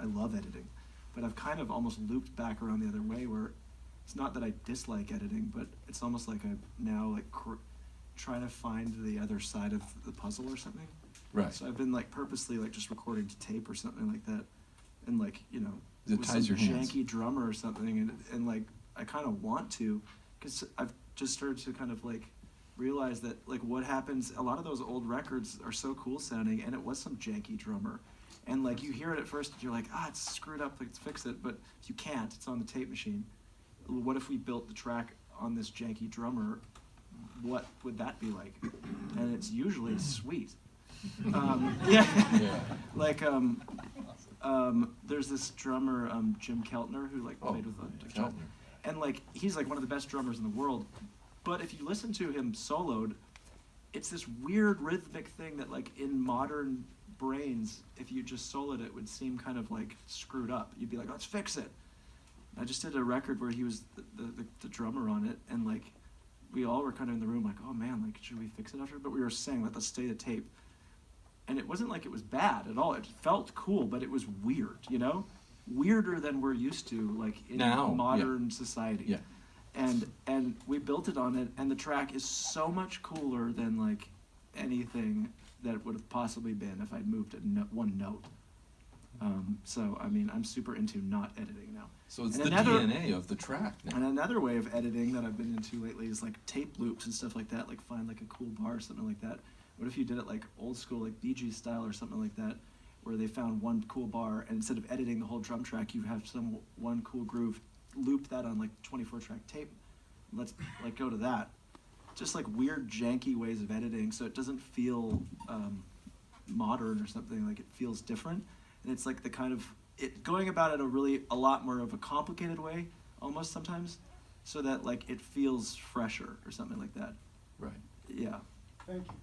love editing, but I've kind of almost looped back around the other way where it's not that I dislike editing, but it's almost like I'm now like trying to find the other side of the puzzle or something. Right. So I've been like purposely like just recording to tape or something like that, and like It with ties some your hands. janky drummer or something, and like I kind of want to, because I've just started to kind of like realize that like what happens. A lot of those old records are so cool sounding, and it was some janky drummer, and like you hear it at first, and you're like, it's screwed up, let's fix it, but you can't. It's on the tape machine. What if we built the track on this janky drummer? What would that be like? And it's usually sweet. Yeah. Like there's this drummer Jim Keltner who like played with Keltner. and like he's like one of the best drummers in the world. But if you listen to him soloed, it's this weird rhythmic thing that like in modern brains, if you just soloed it, would seem kind of like screwed up. You'd be like, let's fix it. I just did a record where he was the drummer on it, and like we all were kind of in the room like, oh man, like should we fix it after? But we were saying, let's stay the tape. And it wasn't like it was bad at all. It felt cool, but it was weird, weirder than we're used to, like in modern society. Yeah. And we built it on it, and the track is so much cooler than like anything that it would have possibly been if I'd moved one note. So I mean, I'm super into not editing now. So it's and the DNA of the track now. And another way of editing that I've been into lately is like tape loops and stuff like that. Like find like a cool bar or something like that. What if you did it like old school, like Bee Gees style or something like that, where they found one cool bar, and instead of editing the whole drum track, you have one cool groove, loop that on like 24-track tape. Let's like go to that. Just like weird, janky ways of editing, so it doesn't feel modern or something. Like it feels different, and it's like the kind of going about it a lot more of a complicated way, almost sometimes, so that like it feels fresher or something like that. Right. Yeah. Thank you.